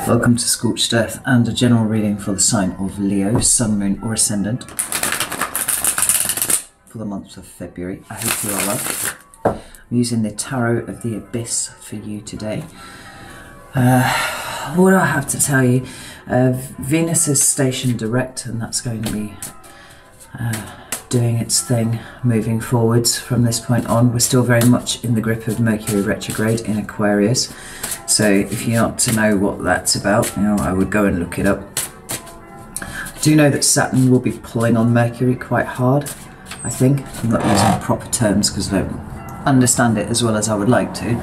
Welcome to Scorched Earth and a general reading for the sign of Leo, Sun, Moon or Ascendant for the month of February. I hope you are well. I'm using the Tarot of the Abyss for you today. What do I have to tell you? Venus is stationed direct, and that's going to be doing its thing moving forwards from this point on. We're still very much in the grip of Mercury retrograde in Aquarius. So if you're not to know what that's about, I would go and look it up. I do know that Saturn will be pulling on Mercury quite hard, I think. I'm not using proper terms because I don't understand it as well as I would like to.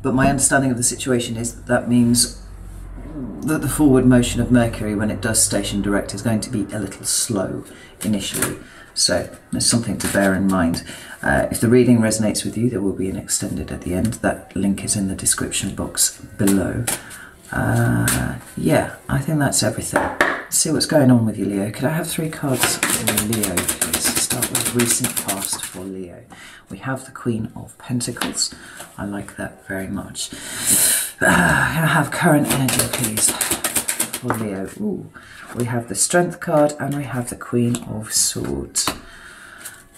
But my understanding of the situation is that means that the forward motion of Mercury when it does station direct is going to be a little slow initially. So there's something to bear in mind. If the reading resonates with you, there will be an extended at the end. That link is in the description box below. Yeah, I think that's everything. Let's see what's going on with you, Leo. Could I have 3 cards for Leo, please? Start with recent past for Leo. We have the Queen of Pentacles. I like that very much. Can I have current energy, please, for Leo? Ooh. We have the Strength card and we have the Queen of Swords.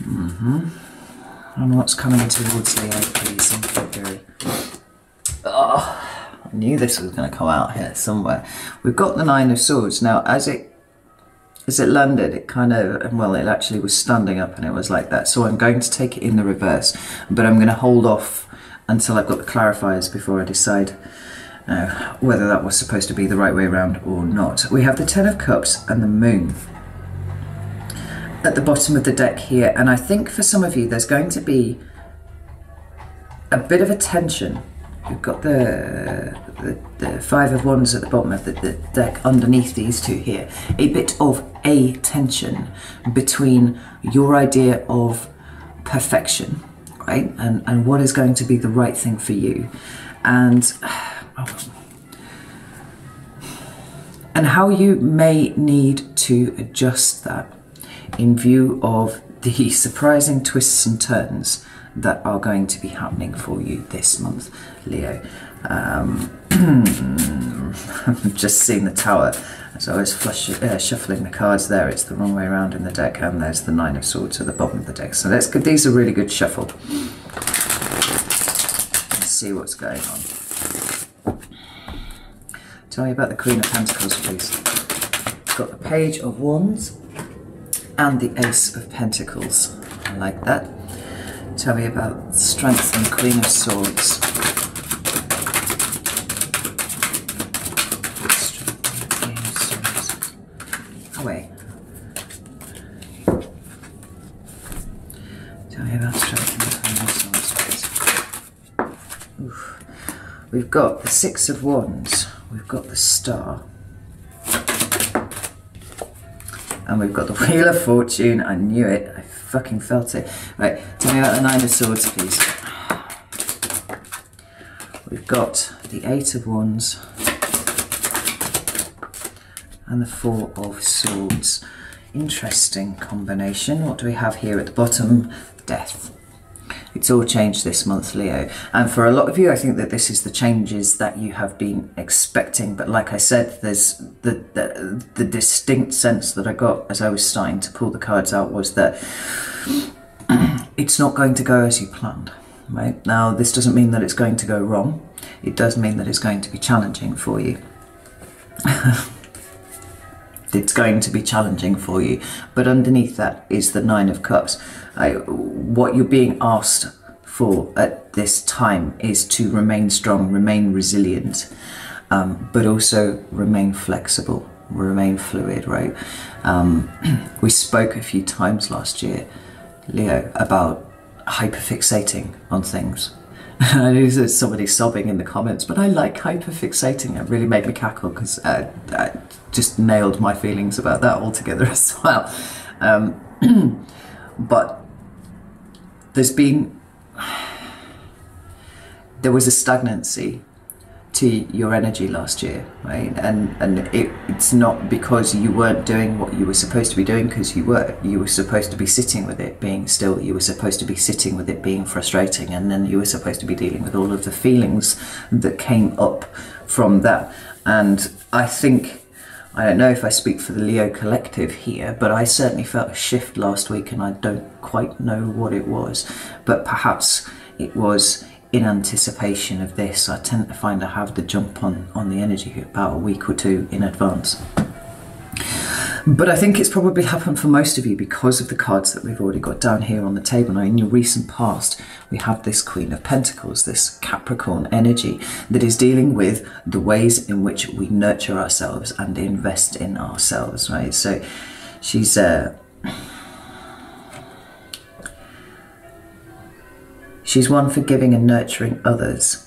And what's coming towards Leo, please, in February? Oh, I knew this was going to come out here somewhere. We've got the Nine of Swords. Now, as it landed, it kind of, well, it actually was standing up and it was like that. So I'm going to take it in the reverse, but I'm going to hold off until I've got the clarifiers before I decide whether that was supposed to be the right way around or not. We have the Ten of Cups and the Moon at the bottom of the deck here, and I think for some of you there's going to be a bit of a tension. You've got the Five of Wands at the bottom of the deck underneath these two here. A bit of a tension between your idea of perfection, right, and what is going to be the right thing for you, and how you may need to adjust that in view of the surprising twists and turns that are going to be happening for you this month, Leo. I've just seen the Tower as I was shuffling the cards there. It's the wrong way around in the deck, and there's the Nine of Swords at the bottom of the deck. So that's good. These are really good shuffle. Let's see what's going on. Tell me about the Queen of Pentacles, please. Got the Page of Wands and the Ace of Pentacles. I like that. Tell me about Strength and Queen of Swords. Oh wait. Tell me about Strength and Queen of Swords, please. Oof. We've got the Six of Wands. We've got the Star. And we've got the Wheel of Fortune. I knew it. I fucking felt it. Right, tell me about the Nine of Swords, please. We've got the Eight of Wands and the Four of Swords. Interesting combination. What do we have here at the bottom? Death. It's all changed this month, Leo. And for a lot of you, I think that this is the changes that you have been expecting. But like I said, there's the distinct sense that I got as I was starting to pull the cards out was that it's not going to go as you planned, right? Now, this doesn't mean that it's going to go wrong. It does mean that it's going to be challenging for you. It's going to be challenging for you, but underneath that is the Nine of Cups. What you're being asked for at this time is to remain strong, remain resilient, but also remain flexible, remain fluid, right? We spoke a few times last year, Leo, about hyperfixating on things. I know there's somebody sobbing in the comments, but I like hyperfixating. It really made me cackle because I just nailed my feelings about that altogether as well. But there was a stagnancy to your energy last year, right? And it's not because you weren't doing what you were supposed to be doing, because you were supposed to be sitting with it being still, you were supposed to be sitting with it being frustrating, and then you were supposed to be dealing with all of the feelings that came up from that. And I think, I don't know if I speak for the Leo collective here, but I certainly felt a shift last week, and I don't quite know what it was, but perhaps it was in anticipation of this. I tend to find I have the jump on the energy about a week or two in advance. But I think it's probably happened for most of you because of the cards that we've already got down here on the table. Now, in your recent past, we have this Queen of Pentacles, this Capricorn energy that is dealing with the ways in which we nurture ourselves and invest in ourselves, right? So she's one for giving and nurturing others,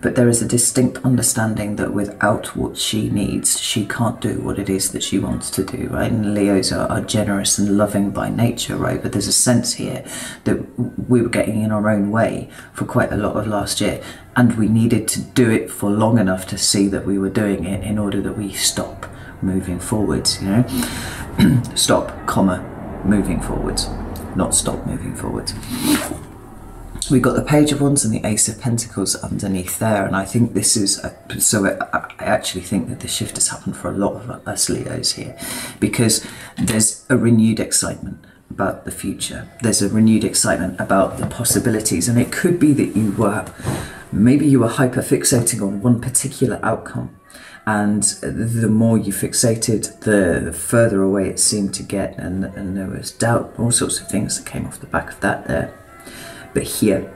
but there is a distinct understanding that without what she needs, she can't do what it is that she wants to do, right? And Leos are generous and loving by nature, right? But there's a sense here that we were getting in our own way for quite a lot of last year, and we needed to do it for long enough to see that we were doing it in order that we stop moving forwards, you know? Stop, comma, moving forwards, not stop moving forwards. We've got the Page of Wands and the Ace of Pentacles underneath there, and I think this is I actually think that the shift has happened for a lot of us Leos here, because there's a renewed excitement about the future. There's a renewed excitement about the possibilities, and it could be that maybe you were hyper fixating on one particular outcome, and the more you fixated, the further away it seemed to get, and there was doubt, all sorts of things that came off the back of that there. But here,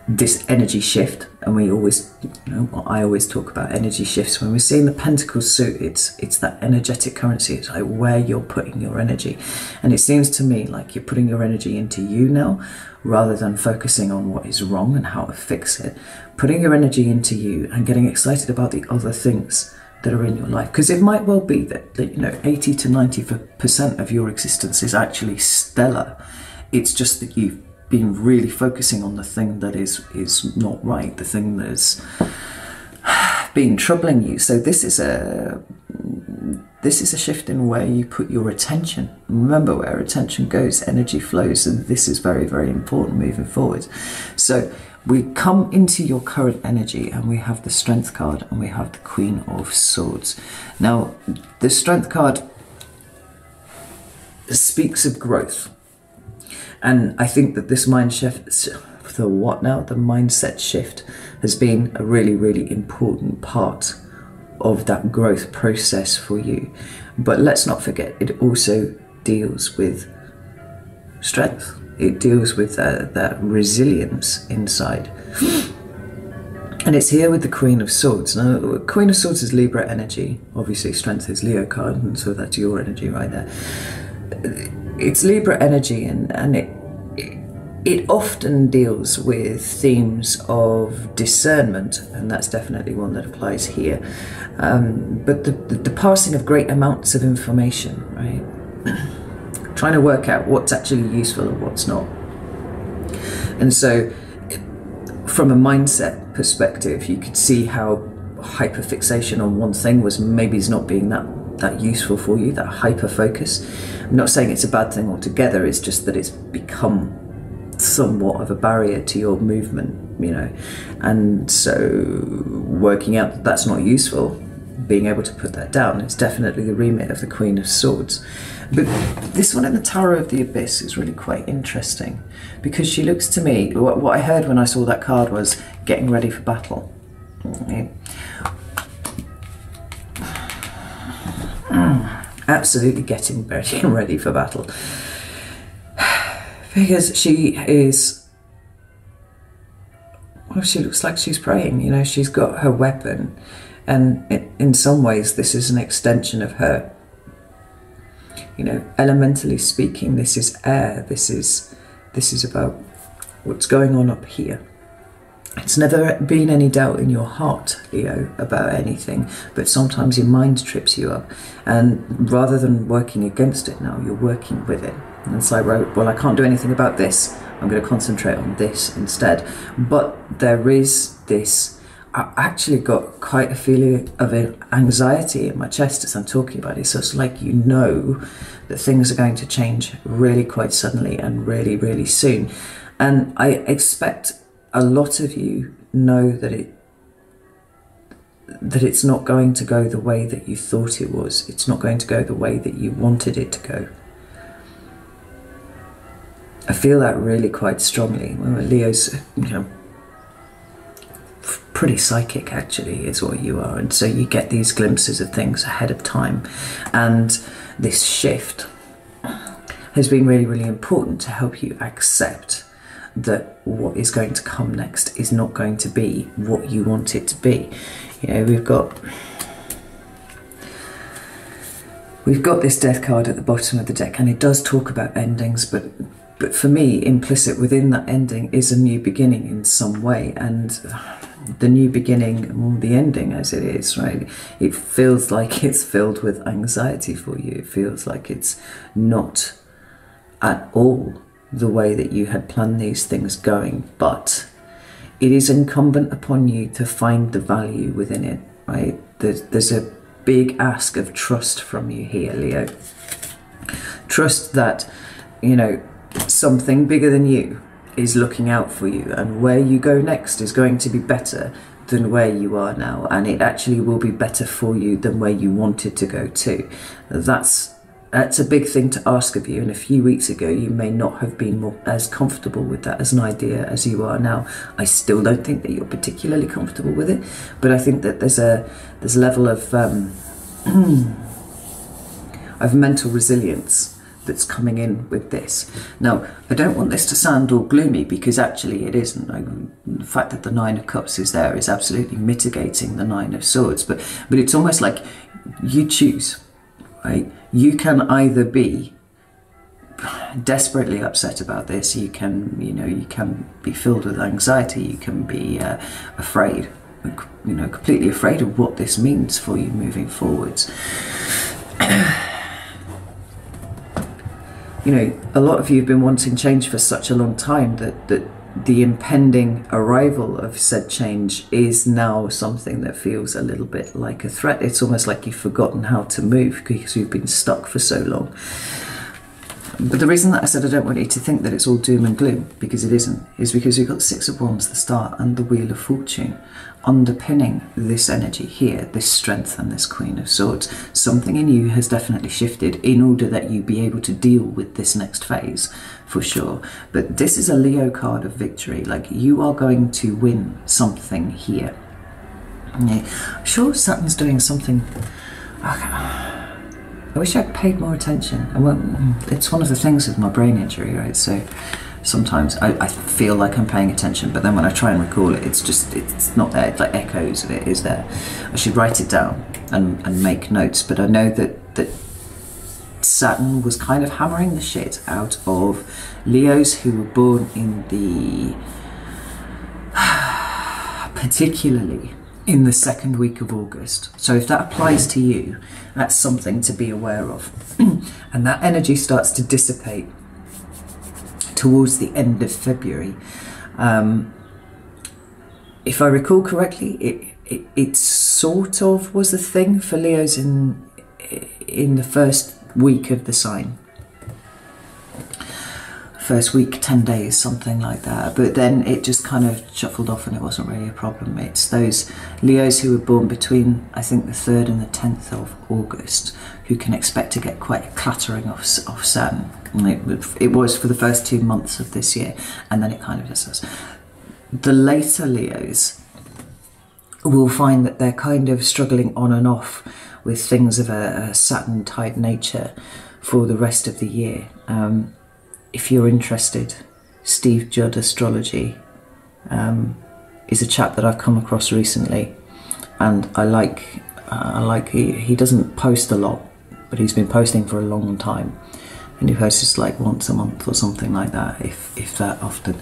this energy shift, and we always, you know, I always talk about energy shifts. When we're seeing the Pentacles suit, it's that energetic currency. It's like where you're putting your energy. And it seems to me like you're putting your energy into you now, rather than focusing on what is wrong and how to fix it. Putting your energy into you and getting excited about the other things that are in your life. Because it might well be that, you know, 80 to 90% of your existence is actually stellar. It's just that you've been really focusing on the thing that is not right, the thing that's been troubling you. So this is a shift in where you put your attention. Remember, where attention goes, energy flows, and this is very, very important moving forward. So we come into your current energy, and we have the Strength card and we have the Queen of Swords. Now, the Strength card speaks of growth. And I think that this mind shift, the mindset shift, has been a really, really important part of that growth process for you. But let's not forget, it also deals with strength. It deals with that resilience inside. And it's here with the Queen of Swords. Now, Queen of Swords is Libra energy. Obviously, Strength is Leo card, and so that's your energy right there. It's Libra energy, and it often deals with themes of discernment, and that's definitely one that applies here. But the passing of great amounts of information, right? Trying to work out what's actually useful and what's not. And so, from a mindset perspective, you could see how hyperfixation on one thing was maybe not being that useful for you, that hyper focus. I'm not saying it's a bad thing altogether, it's just that it's become somewhat of a barrier to your movement, you know. And so working out that that's not useful, being able to put that down, it's definitely the remit of the Queen of Swords. But this one in the Tower of the Abyss is really quite interesting, because she looks to me, what I heard when I saw that card was getting ready for battle. Okay. Absolutely getting ready for battle, because she is, well, she looks like she's praying, you know. She's got her weapon, and in some ways this is an extension of her, you know. Elementally speaking, this is air, this is about what's going on up here. It's never been any doubt in your heart, Leo, about anything, but sometimes your mind trips you up, and rather than working against it now, you're working with it. And it's like, right, well, I can't do anything about this, I'm going to concentrate on this instead. But there is this I actually got quite a feeling of anxiety in my chest as I'm talking about it. So it's like, you know that things are going to change really quite suddenly and really, really soon. And I expect a lot of you know that it's not going to go the way that you thought it was. It's not going to go the way that you wanted it to go. I feel that really quite strongly. Well, Leo's, you know, pretty psychic actually is what you are, and so you get these glimpses of things ahead of time, and this shift has been really, really important to help you accept that what is going to come next is not going to be what you want it to be. You know, we've got this death card at the bottom of the deck, and it does talk about endings, but for me, implicit within that ending is a new beginning in some way. And the new beginning, or the ending as it is, right, it feels like it's filled with anxiety for you. It feels like it's not at all the way that you had planned these things going, but it is incumbent upon you to find the value within it, right? There's a big ask of trust from you here, Leo. Trust that, you know, something bigger than you is looking out for you, and where you go next is going to be better than where you are now, and it actually will be better for you than where you wanted to go to. That's a big thing to ask of you, and a few weeks ago you may not have been as comfortable with that as an idea as you are now. I still don't think that you're particularly comfortable with it, but I think that there's a level of of mental resilience that's coming in with this. Now, I don't want this to sound all gloomy, because actually it isn't. The fact that the Nine of Cups is there is absolutely mitigating the Nine of Swords, but it's almost like you choose, right? You can either be desperately upset about this, you can, you know, you can be filled with anxiety, you can be afraid, you know, completely afraid of what this means for you moving forwards. You know, a lot of you have been wanting change for such a long time that the impending arrival of said change is now something that feels a little bit like a threat. It's almost like you've forgotten how to move because you've been stuck for so long. But the reason that I said I don't want you to think that it's all doom and gloom, because it isn't, is because you've got the Six of Wands, the Star, and the Wheel of Fortune underpinning this energy here, this strength and this Queen of Swords. Something in you has definitely shifted in order that you be able to deal with this next phase, for sure. But this is a Leo card of victory. Like, you are going to win something here. Yeah. I'm sure Saturn's doing something. I wish I'd paid more attention. It's one of the things with my brain injury, right? So sometimes I feel like I'm paying attention, but then when I try and recall it, it's not there. It's like echoes of it is there. I should write it down and make notes, but I know that Saturn was kind of hammering the shit out of Leos who were born in the particularly in the second week of August. So if that applies to you, that's something to be aware of. And that energy starts to dissipate towards the end of February. If I recall correctly, it sort of was a thing for Leos in the first week of the sign. First week, 10 days, something like that. But then it just kind of shuffled off and it wasn't really a problem. It's those Leos who were born between, I think, the 3rd and the 10th of August who can expect to get quite a clattering off Saturn. It was for the first 2 months of this year, and then it kind of just says. The later Leos will find that they're kind of struggling on and off with things of a Saturn-type nature for the rest of the year. If you're interested, Steve Judd Astrology is a chap that I've come across recently, and I like he doesn't post a lot, but he's been posting for a long time, and he posts just like once a month or something like that, if that often.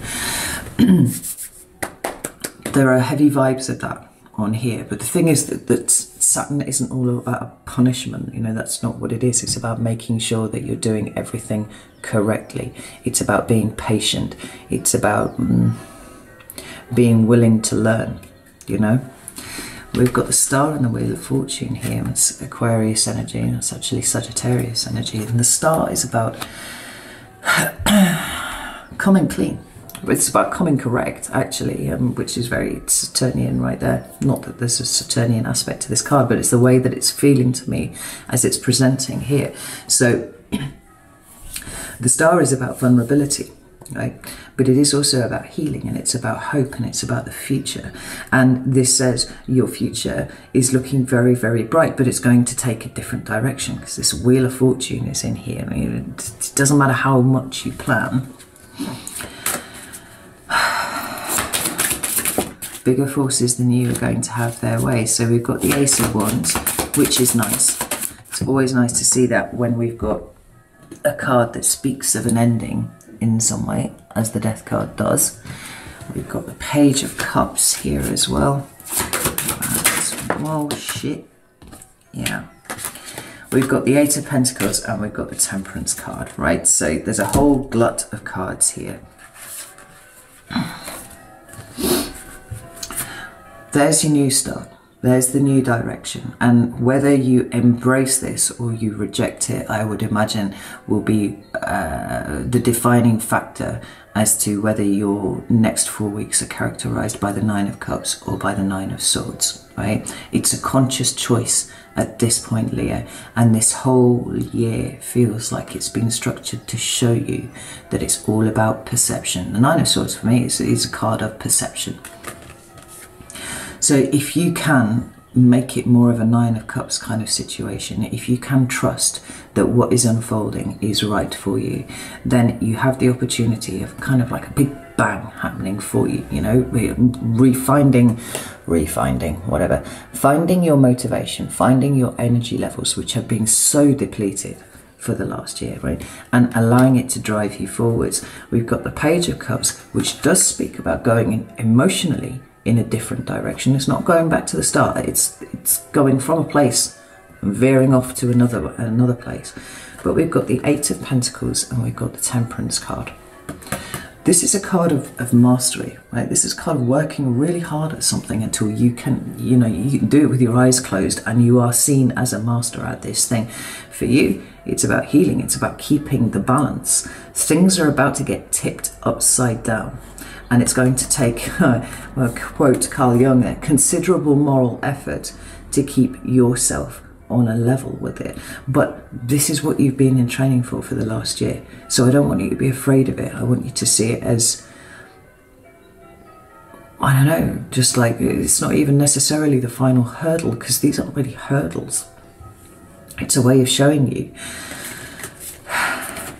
There are heavy vibes of that on here, but the thing is that Saturn isn't all about punishment. You know, that's not what it is. It's about making sure that you're doing everything correctly. It's about being patient. It's about being willing to learn, you know. We've got the Star and the Wheel of Fortune here. It's Aquarius energy, and it's actually Sagittarius energy. And the Star is about coming clean. It's about coming correct, actually, which is very Saturnian right there. Not that there's a Saturnian aspect to this card, but it's the way that it's feeling to me as it's presenting here. So the Star is about vulnerability, right? But it is also about healing, and it's about hope, and it's about the future. And this says your future is looking very, very bright, but it's going to take a different direction, because this Wheel of Fortune is in here. I mean, it doesn't matter how much you plan. Bigger forces than you are going to have their way. So we've got the Ace of Wands, which is nice. It's always nice to see that when we've got a card that speaks of an ending in some way, as the Death card does. We've got the Page of Cups here as well. Oh shit. Yeah. We've got the Eight of Pentacles, and we've got the Temperance card, right? So there's a whole glut of cards here. There's your new start. There's the new direction. And whether you embrace this or you reject it, I would imagine will be the defining factor as to whether your next 4 weeks are characterized by the Nine of Cups or by the Nine of Swords, right? It's a conscious choice at this point, Leo. And this whole year feels like it's been structured to show you that it's all about perception. The Nine of Swords for me is a card of perception. So if you can make it more of a Nine of Cups kind of situation, if you can trust that what is unfolding is right for you, then you have the opportunity of kind of like a big bang happening for you, you know, finding your motivation, finding your energy levels, which have been so depleted for the last year, right? And allowing it to drive you forwards. We've got the Page of Cups, which does speak about going in emotionally in a different direction. It's not going back to the start. It's going from a place and veering off to another place. But we've got the Eight of Pentacles, and we've got the Temperance card. This is a card of mastery, right? This is a card of working really hard at something until you can, you know, you can do it with your eyes closed, and you are seen as a master at this thing. For you, it's about healing. It's about keeping the balance. Things are about to get tipped upside down. And it's going to take, well, quote Carl Jung, considerable moral effort to keep yourself on a level with it. But this is what you've been in training for the last year. So I don't want you to be afraid of it. I want you to see it as, I don't know, just like it's not even necessarily the final hurdle, because these aren't really hurdles. It's a way of showing you,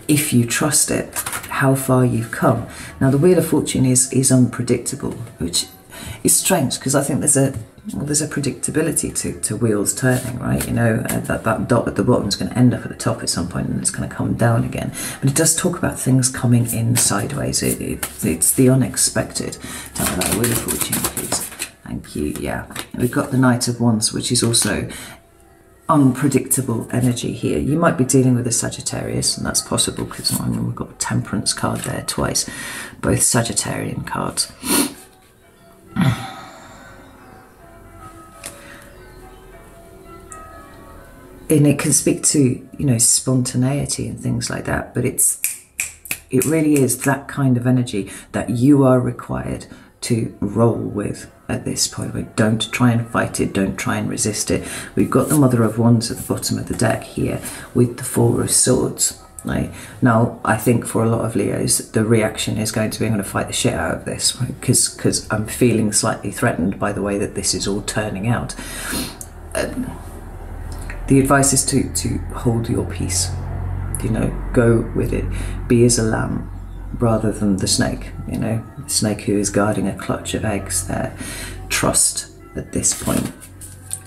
if you trust it, how far you've come. Now the Wheel of Fortune is unpredictable, which is strange, because I think there's a predictability to wheels turning, right? You know, that dot at the bottom is going to end up at the top at some point, and it's going to come down again. But it does talk about things coming in sideways. It's the unexpected. Tell me about the Wheel of Fortune, please. Thank you. Yeah, we've got the Knight of Wands, which is also unpredictable energy here. You might be dealing with a Sagittarius, and that's possible because we've got a Temperance card there twice, both Sagittarian cards. And it can speak to, you know, spontaneity and things like that, but it really is that kind of energy that you are required to roll with at this point. Like, don't try and fight it, don't try and resist it. We've got the Mother of Wands at the bottom of the deck here with the Four of Swords. Right? Now, I think for a lot of Leos, the reaction is going to be, I'm going to fight the shit out of this, because I'm feeling slightly threatened by the way that this is all turning out. The advice is to hold your peace, you know, go with it, be as a lamb rather than the snake, you know, the snake who is guarding a clutch of eggs there. Trust at this point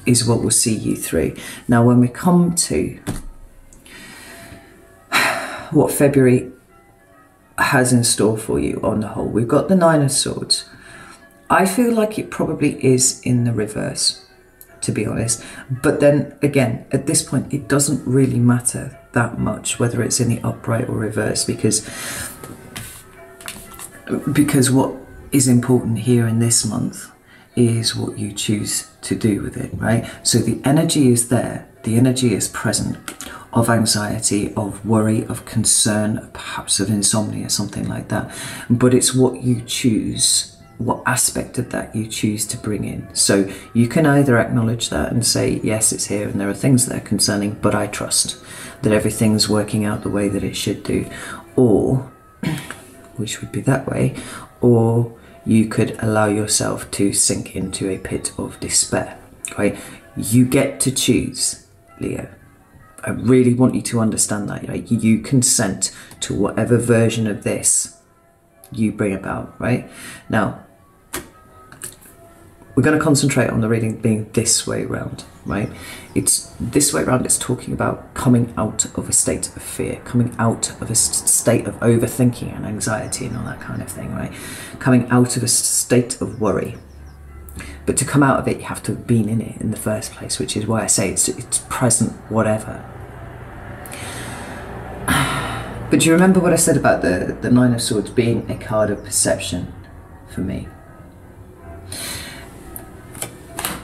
is what will see you through. Now, when we come to what February has in store for you on the whole, we've got the Nine of Swords. I feel like it probably is in the reverse, to be honest. But then again, at this point, it doesn't really matter that much whether it's in the upright or reverse, because what is important here in this month is what you choose to do with it, right? So the energy is there, the energy is present, of anxiety, of worry, of concern, perhaps of insomnia, something like that. But it's what you choose, what aspect of that you choose to bring in. So you can either acknowledge that and say, yes, it's here and there are things that are concerning, but I trust that everything's working out the way that it should do. Or, which would be that way, or you could allow yourself to sink into a pit of despair, right? You get to choose, Leo. I really want you to understand that, right? You consent to whatever version of this you bring about, right? Now, we're going to concentrate on the reading being this way round, right? It's this way round, it's talking about coming out of a state of fear, coming out of a state of overthinking and anxiety and all that kind of thing, right? Coming out of a state of worry. But to come out of it, you have to have been in it in the first place, which is why I say it's present, whatever. But do you remember what I said about the Nine of Swords being a card of perception for me?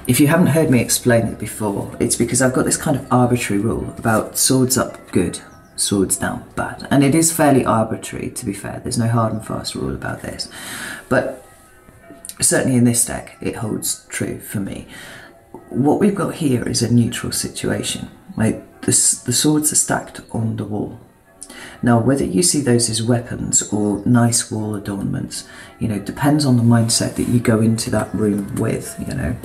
If you haven't heard me explain it before, it's because I've got this kind of arbitrary rule about swords up, good, swords down, bad. And it is fairly arbitrary, to be fair. There's no hard and fast rule about this. But certainly in this deck, it holds true for me. What we've got here is a neutral situation. Right? The swords are stacked on the wall. Now, whether you see those as weapons or nice wall adornments, you know, depends on the mindset that you go into that room with, you know.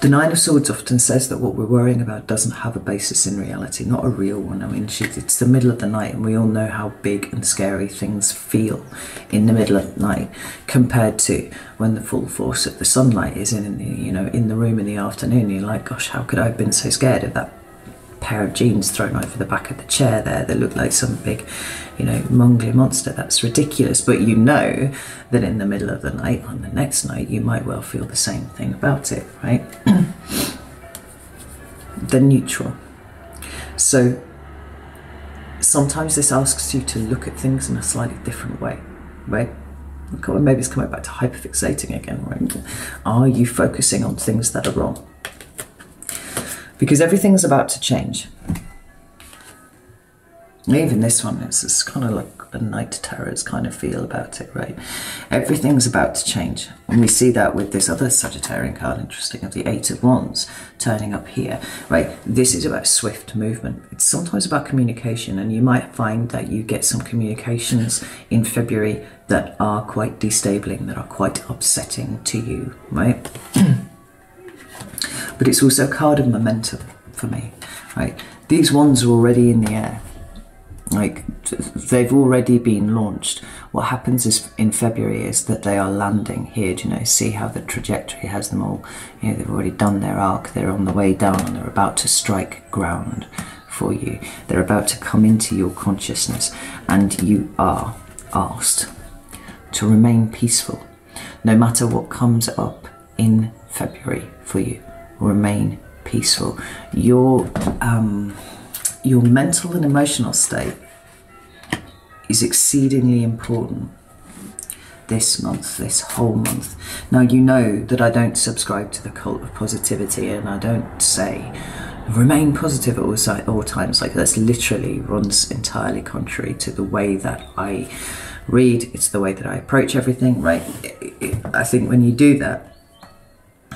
The Nine of Swords often says that what we're worrying about doesn't have a basis in reality, not a real one. I mean, it's the middle of the night and we all know how big and scary things feel in the middle of the night compared to when the full force of the sunlight is in the room in the afternoon. You're like, gosh, how could I have been so scared of that pair of jeans thrown over the back of the chair there that looked like some big, you know, mongly monster? That's ridiculous. But you know that in the middle of the night, on the next night, you might well feel the same thing about it, right? They're neutral. So sometimes this asks you to look at things in a slightly different way, right? Maybe it's coming back to hyperfixating again, right? Are you focusing on things that are wrong? Because everything's about to change. Even this one, it's kind of like a night terrors kind of feel about it, right? Everything's about to change. And we see that with this other Sagittarian card, interesting, of the Eight of Wands turning up here, right? This is about swift movement. It's sometimes about communication, and you might find that you get some communications in February that are quite destabilizing, that are quite upsetting to you, right? But it's also a card of momentum for me, right? These wands are already in the air. Like, they've already been launched. What happens is in February is that they are landing here. Do you know, see how the trajectory has them all, you know, they've already done their arc, they're on the way down and they're about to strike ground for you. They're about to come into your consciousness, and you are asked to remain peaceful no matter what comes up in February for you. Remain peaceful. Your mental and emotional state is exceedingly important this month, this whole month. Now, you know that I don't subscribe to the cult of positivity, and I don't say remain positive at all times. Like, that's literally runs entirely contrary to the way that I read. It's the way that I approach everything, right? I think when you do that,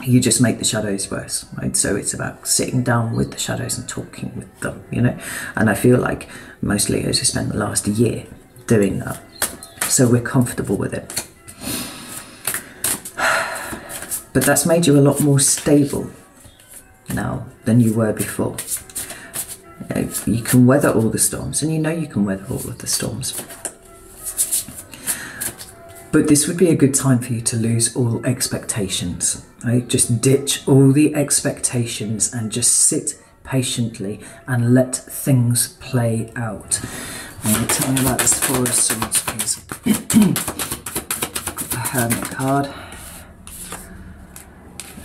you just make the shadows worse, right? So it's about sitting down with the shadows and talking with them, you know? And I feel like most Leos have spent the last year doing that. So we're comfortable with it. But that's made you a lot more stable now than you were before. You know, you can weather all the storms, and you know you can weather all of the storms. But this would be a good time for you to lose all expectations, right? Just ditch all the expectations and just sit patiently and let things play out. Tell me about this Four of Swords, please. The Hermit card.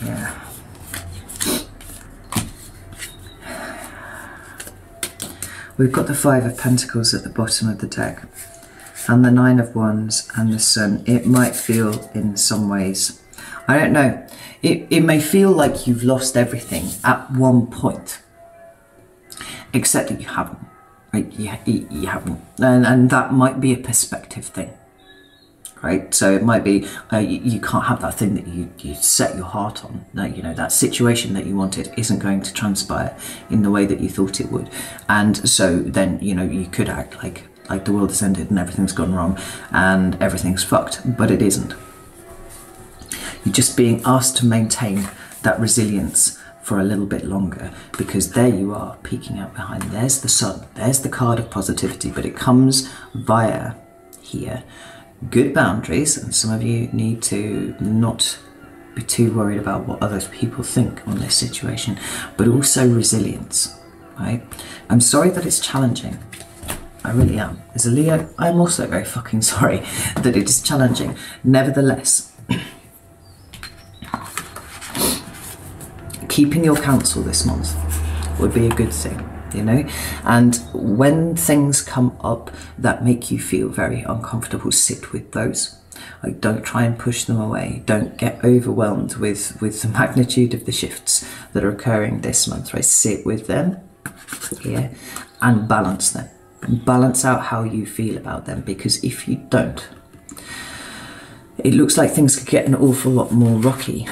Yeah. We've got the Five of Pentacles at the bottom of the deck, and the Nine of Wands and the Sun. It might feel in some ways, I don't know. It may feel like you've lost everything at one point, except that you haven't. Right? You haven't, and that might be a perspective thing. Right, so it might be you can't have that thing that you set your heart on. That, you know, that situation that you wanted isn't going to transpire in the way that you thought it would, and so then, you know, you could act like the world has ended and everything's gone wrong and everything's fucked, but it isn't. You're just being asked to maintain that resilience for a little bit longer, because there you are peeking out behind. There's the sun. There's the card of positivity, but it comes via here. Good boundaries, and some of you need to not be too worried about what other people think on this situation, but also resilience, right? I'm sorry that it's challenging. I really am. As a Leo, I'm also very fucking sorry that it is challenging. Nevertheless, keeping your counsel this month would be a good thing. You know, and when things come up that make you feel very uncomfortable, sit with those. Like, don't try and push them away. Don't get overwhelmed with the magnitude of the shifts that are occurring this month, right? Sit with them, yeah, and balance them. Balance out how you feel about them, because if you don't, it looks like things could get an awful lot more rocky,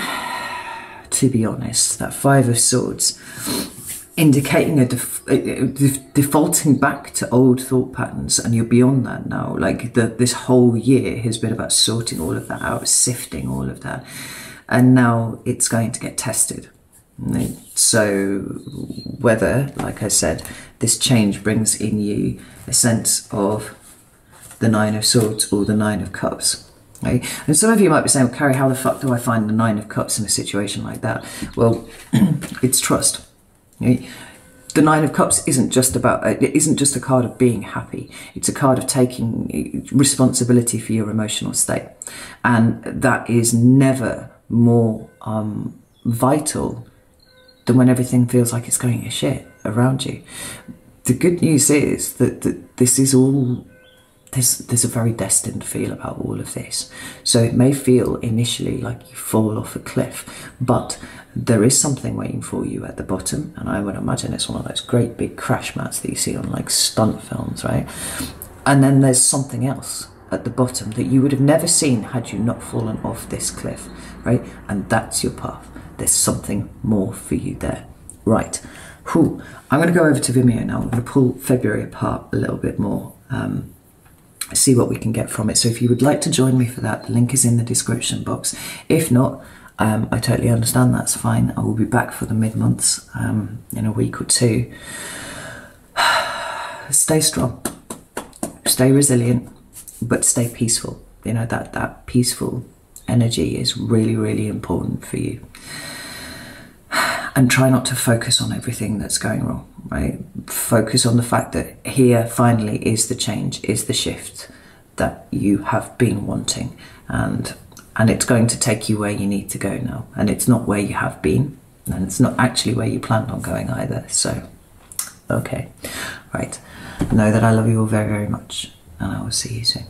to be honest. That Five of Swords, indicating a defaulting back to old thought patterns, and you're beyond that now. Like, this whole year has been about sorting all of that out, sifting all of that, and now it's going to get tested. So whether, like I said, this change brings in you a sense of the Nine of Swords or the Nine of Cups. Right? And some of you might be saying, well, Carrie, how the fuck do I find the Nine of Cups in a situation like that? Well, it's trust. The Nine of Cups isn't just a card of being happy. It's a card of taking responsibility for your emotional state, and that is never more vital than when everything feels like it's going to shit around you. The good news is that this is all. There's a very destined feel about all of this. So it may feel initially like you fall off a cliff, but there is something waiting for you at the bottom, and I would imagine it's one of those great big crash mats that you see on like stunt films, right? And then there's something else at the bottom that you would have never seen had you not fallen off this cliff, right? And that's your path. There's something more for you there. Right. Whew. I'm going to go over to Vimeo now. I'm going to pull February apart a little bit more. See what we can get from it. So if you would like to join me for that, the link is in the description box. If not, I totally understand, that's fine. I will be back for the mid-months in a week or two. Stay strong, stay resilient, but stay peaceful. You know, that peaceful energy is really, really important for you. And try not to focus on everything that's going wrong, right? Focus on the fact that here finally is the change, is the shift that you have been wanting. And it's going to take you where you need to go now. And it's not where you have been. And it's not actually where you planned on going either. So, okay, right. Know that I love you all very, very much. And I will see you soon.